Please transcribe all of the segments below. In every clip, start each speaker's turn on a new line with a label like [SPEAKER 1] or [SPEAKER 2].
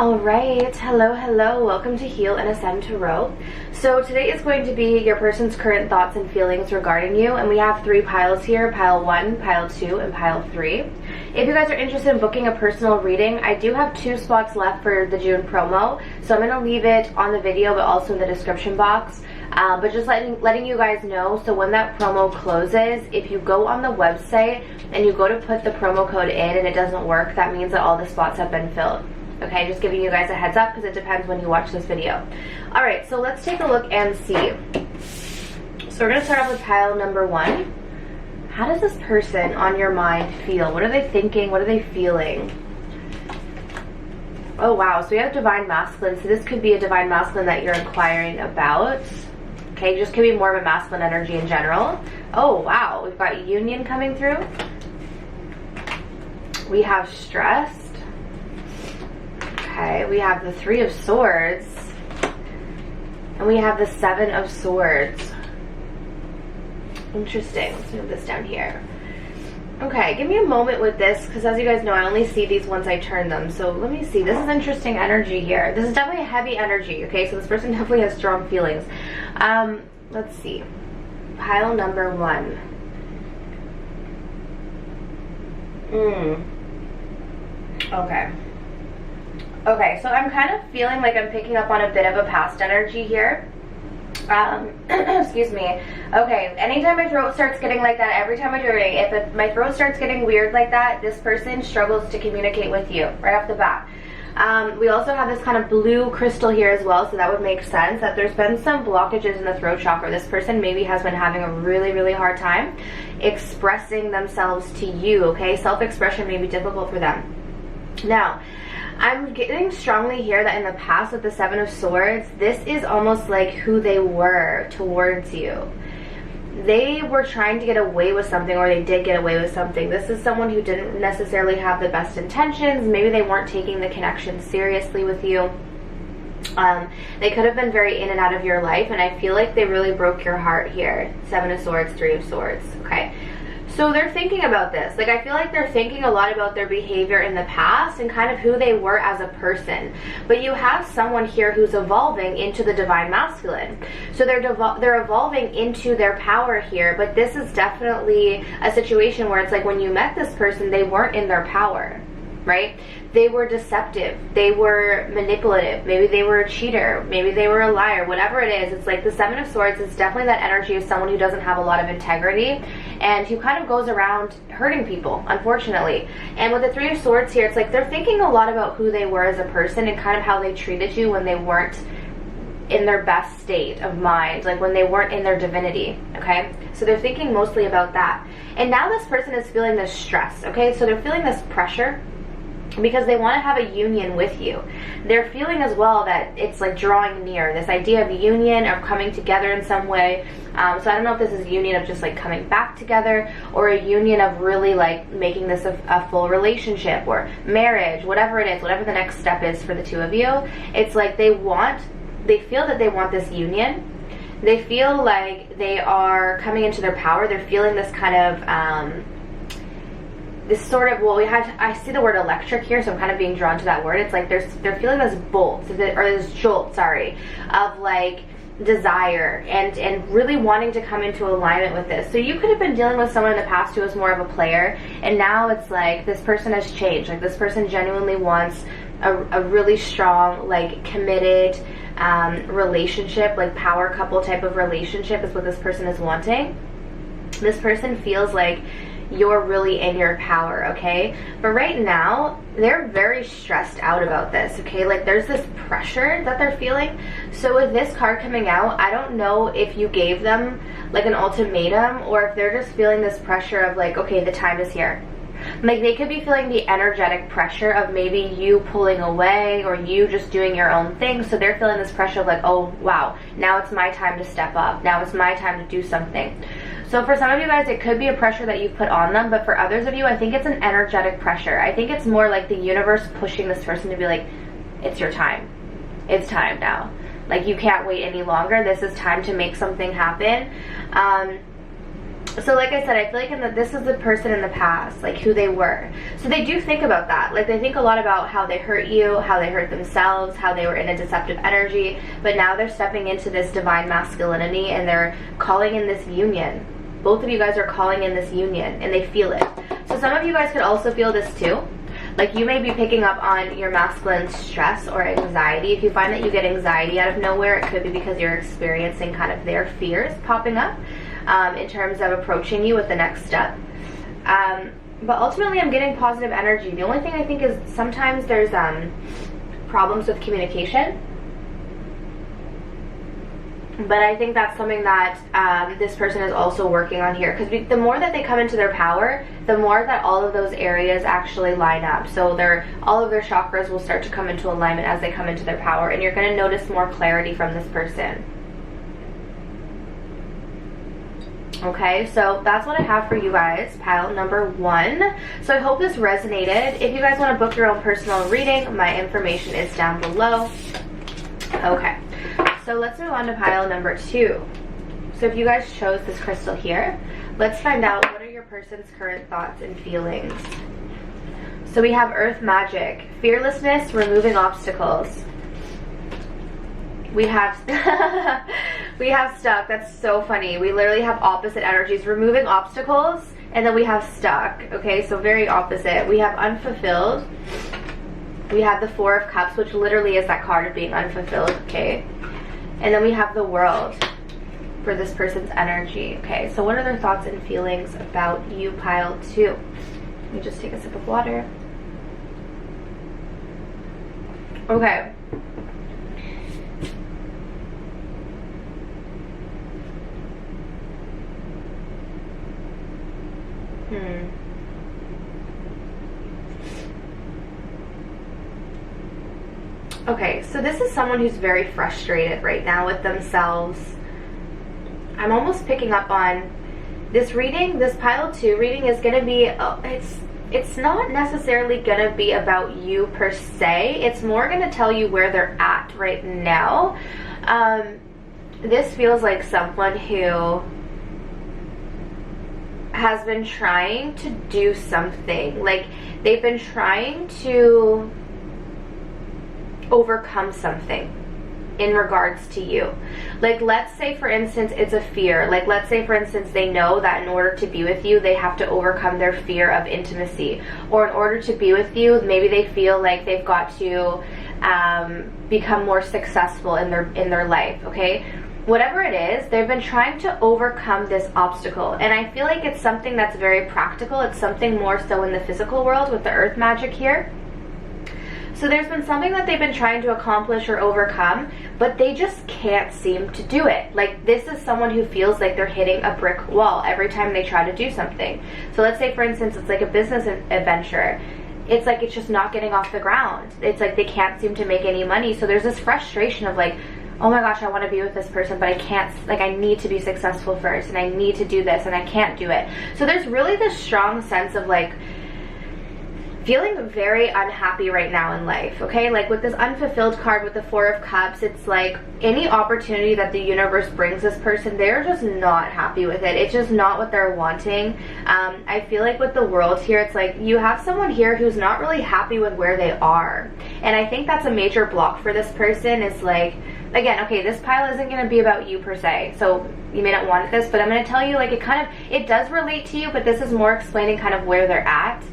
[SPEAKER 1] Alright, hello, welcome to Heal and Ascend Tarot. So today is going to be your person's current thoughts and feelings regarding you, and we have 3 piles here, pile 1, pile 2, and pile 3. If you guys are interested in booking a personal reading, I do have 2 spots left for the June promo, so I'm going to leave it on the video but also in the description box. But just letting you guys know, so when that promo closes, if you go on the website and you go to put the promo code in and it doesn't work, that means that all the spots have been filled. Okay, just giving you guys a heads up because it depends when you watch this video. Alright, so let's take a look and see. So we're going to start off with pile number 1. How does this person on your mind feel? What are they thinking? What are they feeling? Oh wow, so we have Divine Masculine. So this could be a Divine Masculine that you're inquiring about. Okay, just could be more of a masculine energy in general. Oh wow, we've got Union coming through. We have Stressed. Okay, we have the 3 of Swords. And we have the 7 of Swords. Interesting. Let's move this down here. Okay, give me a moment with this, because as you guys know, I only see these once I turn them. So let me see. This is interesting energy here. This is definitely a heavy energy, okay? So this person definitely has strong feelings. Let's see. Pile number 1. Okay. Okay, so I'm kind of feeling like I'm picking up on a bit of a past energy here. Excuse me. Okay, anytime my throat starts getting like that, every time I do it, if my throat starts getting weird like that, this person struggles to communicate with you right off the bat. We also have this kind of blue crystal here as well, so that would make sense that there's been some blockages in the throat chakra. This person maybe has been having a really hard time expressing themselves to you, okay? Self-expression may be difficult for them. Now, I'm getting strongly here that in the past with the 7 of Swords, this is almost like who they were towards you. They were trying to get away with something, or they did get away with something. This is someone who didn't necessarily have the best intentions. Maybe they weren't taking the connection seriously with you. They could have been very in and out of your life, and I feel like they really broke your heart here. 7 of Swords, 3 of Swords, okay? So they're thinking about this. Like, I feel like they're thinking a lot about their behavior in the past and kind of who they were as a person. But you have someone here who's evolving into the Divine Masculine. So they're evolving into their power here, but this is definitely a situation where it's like when you met this person, they weren't in their power, right? They were deceptive, they were manipulative, maybe they were a cheater, maybe they were a liar, whatever it is. It's like the 7 of Swords is definitely that energy of someone who doesn't have a lot of integrity and who kind of goes around hurting people, unfortunately. And with the 3 of Swords here, it's like they're thinking a lot about who they were as a person and kind of how they treated you when they weren't in their best state of mind, like when they weren't in their divinity, okay? So they're thinking mostly about that. And now this person is feeling this stress, okay? So they're feeling this pressure because they want to have a union with you. They're feeling as well that it's like drawing near, this idea of union or coming together in some way. So I don't know if this is a union of just like coming back together, or a union of really like making this a full relationship or marriage, whatever it is, whatever the next step is for the 2 of you. It's like they feel that they want this union. They feel like they are coming into their power. They're feeling this kind of this sort of, well, I see the word electric here, so I'm kind of being drawn to that word. It's like they're feeling this bolt, or this jolt, sorry, of like desire and really wanting to come into alignment with this. So you could have been dealing with someone in the past who was more of a player, and now it's like this person has changed. Like this person genuinely wants a really strong, like committed relationship, like power couple type of relationship is what this person is wanting. This person feels like you're really in your power, okay? But right now, they're very stressed out about this, okay? Like there's this pressure that they're feeling. So with this card coming out, I don't know if you gave them like an ultimatum, or if they're just feeling this pressure of like, okay, the time is here. Like they could be feeling the energetic pressure of maybe you pulling away or you just doing your own thing. So they're feeling this pressure of like, oh wow, now it's my time to step up. Now it's my time to do something. So for some of you guys, it could be a pressure that you've put on them, but for others of you, I think it's an energetic pressure. I think it's more like the universe pushing this person to be like, it's your time. It's time now. Like you can't wait any longer. This is time to make something happen. So like I said, I feel like this is the person in the past, like who they were. So they do think about that. Like they think a lot about how they hurt you, how they hurt themselves, how they were in a deceptive energy. But now they're stepping into this divine masculinity and they're calling in this union. Both of you guys are calling in this union and they feel it. So some of you guys could also feel this too. Like you may be picking up on your masculine stress or anxiety. If you find that you get anxiety out of nowhere, it could be because you're experiencing kind of their fears popping up in terms of approaching you with the next step. But ultimately I'm getting positive energy. The only thing I think is sometimes there's problems with communication. But I think that's something that this person is also working on here. Because the more that they come into their power, the more that all of those areas actually line up. So all of their chakras will start to come into alignment as they come into their power. And you're going to notice more clarity from this person. Okay, so that's what I have for you guys, pile number 1. So I hope this resonated. If you guys want to book your own personal reading, my information is down below. Okay, so let's move on to pile number 2. So if you guys chose this crystal here, let's find out what are your person's current thoughts and feelings. So we have Earth Magic, fearlessness, removing obstacles. We have we have stuck. That's so funny. We literally have opposite energies, removing obstacles, and then we have stuck. Okay, so very opposite. We have unfulfilled. We have the Four of Cups, which literally is that card of being unfulfilled. Okay, and then we have the World for this person's energy. Okay, so what are their thoughts and feelings about you, pile 2? Let me just take a sip of water. Okay. Okay, so this is someone who's very frustrated right now with themselves. I'm almost picking up on this reading. This pile 2 reading is going to be, it's not necessarily going to be about you per se. It's more going to tell you where they're at right now. This feels like someone who has been trying to do something. Like they've been trying to overcome something in regards to you. Like let's say for instance it's a fear. Like let's say for instance they know that in order to be with you they have to overcome their fear of intimacy, or in order to be with you maybe they feel like they've got to become more successful in their life. Okay, whatever it is, they've been trying to overcome this obstacle, and I feel like it's something that's very practical. It's something more so in the physical world with the Earth Magic here. So there's been something that they've been trying to accomplish or overcome, but they just can't seem to do it. Like this is someone who feels like they're hitting a brick wall every time they try to do something. So let's say for instance it's like a business adventure. It's like it's just not getting off the ground. It's like they can't seem to make any money. So there's this frustration of like, oh my gosh, I want to be with this person, but I can't, like I need to be successful first, and I need to do this, and I can't do it. So there's really this strong sense of like feeling very unhappy right now in life. Okay, like with this unfulfilled card with the Four of Cups, it's like any opportunity that the universe brings this person, they're just not happy with it. It's just not what they're wanting. I feel like with the World here, it's like you have someone here who's not really happy with where they are, and I think that's a major block for this person. Is like, again, okay, this pile isn't going to be about you per se, so you may not want this, but I'm going to tell you like it does relate to you, but this is more explaining kind of where they're at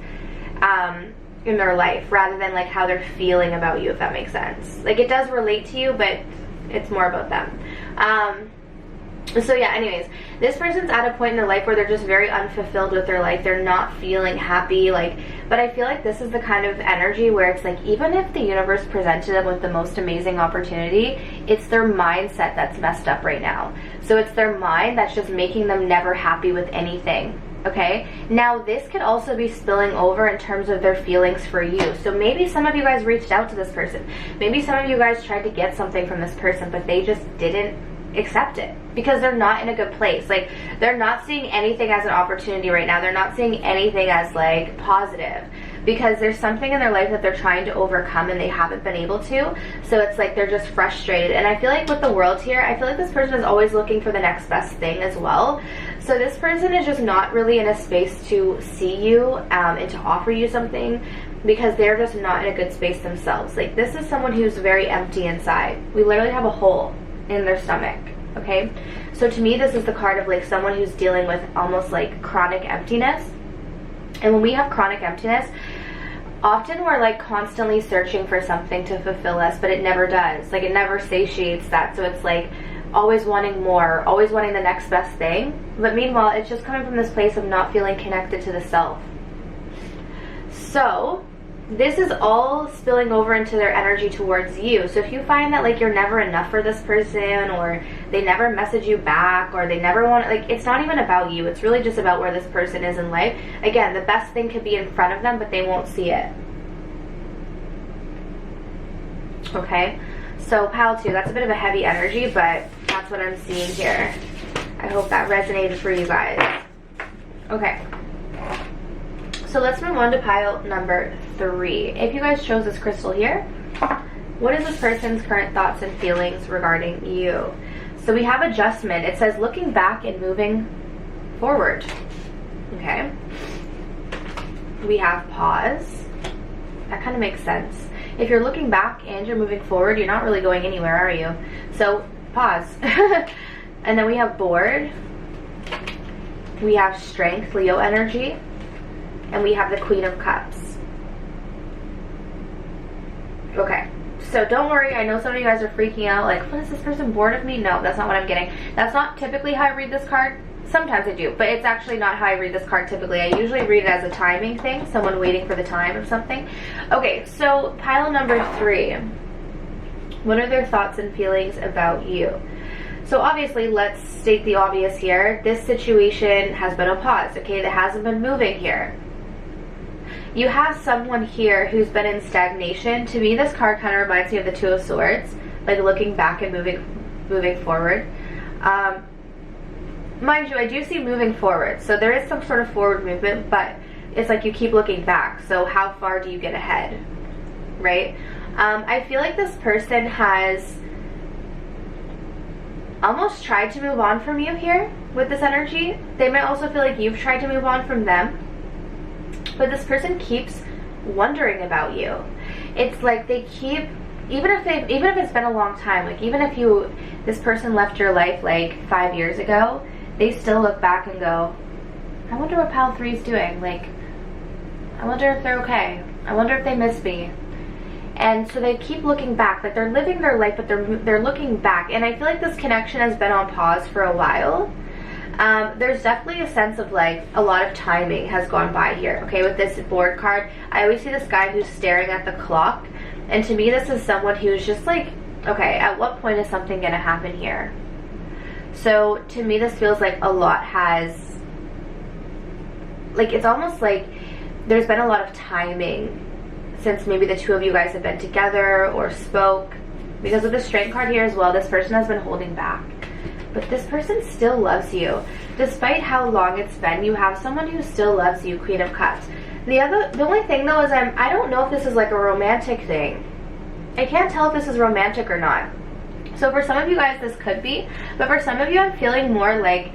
[SPEAKER 1] in their life rather than like how they're feeling about you, if that makes sense. Like it does relate to you, but it's more about them. So yeah, anyways, this person's at a point in their life where they're just very unfulfilled with their life. They're not feeling happy, like, but I feel like this is the kind of energy where it's like even if the universe presented them with the most amazing opportunity, it's their mindset that's messed up right now. So it's their mind that's just making them never happy with anything. Okay, now this could also be spilling over in terms of their feelings for you. So maybe some of you guys reached out to this person. Maybe some of you guys tried to get something from this person, but they just didn't accept it because they're not in a good place. Like they're not seeing anything as an opportunity right now. They're not seeing anything as like positive. because there's something in their life that they're trying to overcome and they haven't been able to. So it's like they're just frustrated. And I feel like with the world here, I feel like this person is always looking for the next best thing as well. So this person is just not really in a space to see you and to offer you something, because they're just not in a good space themselves. Like, this is someone who's very empty inside. We literally have a hole in their stomach, okay? So to me, this is the card of like someone who's dealing with almost like chronic emptiness. And when we have chronic emptiness, often we're like constantly searching for something to fulfill us, but it never does. Like, it never satiates that. So it's like always wanting more, always wanting the next best thing. But meanwhile, it's just coming from this place of not feeling connected to the self. So this is all spilling over into their energy towards you. So if you find that like you're never enough for this person, or they never message you back, or they never want, like, it's not even about you. It's really just about where this person is in life. Again, the best thing could be in front of them, but they won't see it. Okay, so pile 2, that's a bit of a heavy energy, but that's what I'm seeing here. I hope that resonated for you guys. Okay, so let's move on to pile number 3. If you guys chose this crystal here, what is this person's current thoughts and feelings regarding you? So we have adjustment. It says looking back and moving forward. Okay. We have pause. That kind of makes sense. If you're looking back and you're moving forward, you're not really going anywhere, are you? So pause. And then we have bored. We have strength, Leo energy. And we have the Queen of Cups. Okay, so don't worry. I know some of you guys are freaking out, like, what, is this person bored of me? No, that's not what I'm getting. That's not typically how I read this card. Sometimes I do, but it's actually not how I read this card typically. I usually read it as a timing thing, someone waiting for the time or something. Okay, so pile number 3. What are their thoughts and feelings about you? So obviously, let's state the obvious here. This situation has been on pause, okay? That hasn't been moving here. You have someone here who's been in stagnation. To me, this card kind of reminds me of the Two of Swords, like looking back and moving forward. Mind you, I do see moving forward, so there is some sort of forward movement, but it's like you keep looking back. So how far do you get ahead, right? I feel like this person has almost tried to move on from you here with this energy. They might also feel like you've tried to move on from them, but this person keeps wondering about you. It's like they keep, even if it's been a long time, like even if this person left your life like 5 years ago, they still look back and go, I wonder what pile 3 is doing. Like, I wonder if they're okay. I wonder if they miss me. And so they keep looking back, like they're living their life, but they're looking back. And I feel like this connection has been on pause for a while. There's definitely a sense of like a lot of timing has gone by here. Okay, with this board card, I always see this guy who's staring at the clock. And to me, this is someone who's just like, okay, at what point is something going to happen here? So to me, this feels like a lot has, like, it's almost like there's been a lot of timing since maybe the two of you guys have been together or spoke. Because of the Strength card here as well, this person has been holding back. But this person still loves you. Despite how long it's been, you have someone who still loves you, Queen of Cups. The only thing though is I don't know if this is like a romantic thing. I can't tell if this is romantic or not. So for some of you guys, this could be. But for some of you, I'm feeling more like,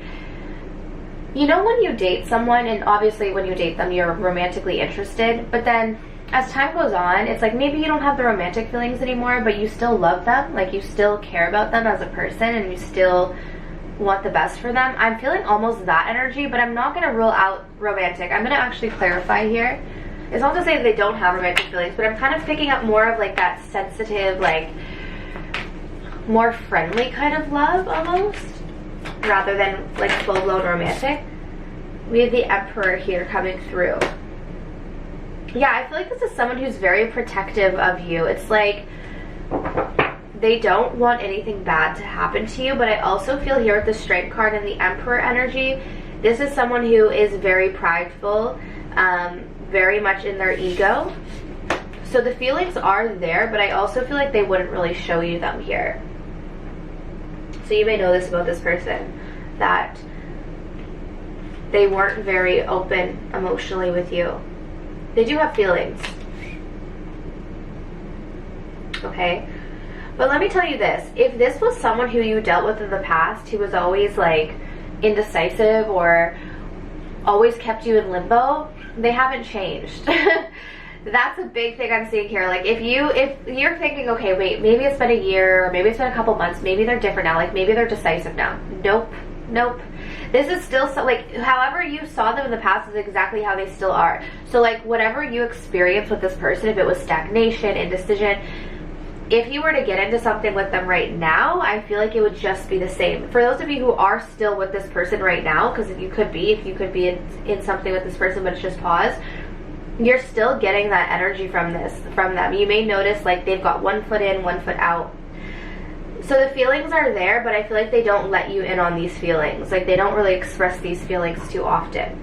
[SPEAKER 1] you know when you date someone, and obviously when you date them, you're romantically interested. But then as time goes on, it's like maybe you don't have the romantic feelings anymore, but you still love them. Like you still care about them as a person, and you still want the best for them. I'm feeling almost that energy, but I'm not going to rule out romantic. I'm going to actually clarify here. It's not to say that they don't have romantic feelings, but I'm kind of picking up more of like that sensitive, like more friendly kind of love almost, rather than like full-blown romantic. We have the Emperor here coming through. Yeah, I feel like this is someone who's very protective of you. It's like they don't want anything bad to happen to you, but I also feel here with the Strength card and the Emperor energy, this is someone who is very prideful, very much in their ego. So the feelings are there, but I also feel like they wouldn't really show you them here. So you may know this about this person, that they weren't very open emotionally with you. They do have feelings. Okay? But let me tell you this. If this was someone who you dealt with in the past who was always like indecisive or always kept you in limbo, they haven't changed. That's a big thing I'm seeing here. Like if you're thinking, okay, wait, maybe it's been a year, or maybe it's been a couple months, maybe they're different now, like maybe they're decisive now. Nope. Nope. This is still so, like, however you saw them in the past is exactly how they still are. So like whatever you experience with this person, if it was stagnation, indecision, if you were to get into something with them right now, I feel like it would just be the same. For those of you who are still with this person right now, because if you could be in something with this person but it's just paused, you're still getting that energy from them. You may notice like they've got one foot in, one foot out. So the feelings are there, but I feel like they don't let you in on these feelings. Like they don't really express these feelings too often.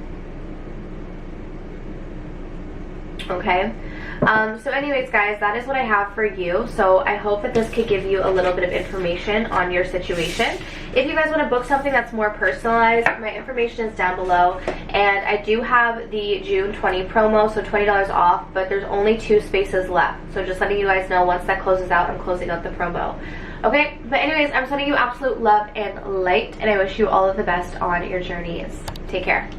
[SPEAKER 1] Okay? So anyways, guys, that is what I have for you. So I hope that this could give you a little bit of information on your situation. If you guys want to book something that's more personalized, my information is down below. And I do have the June 20 promo, so $20 off, but there's only 2 spaces left. So just letting you guys know, once that closes out, I'm closing out the promo. Okay, but anyways, I'm sending you absolute love and light, and I wish you all of the best on your journeys. Take care.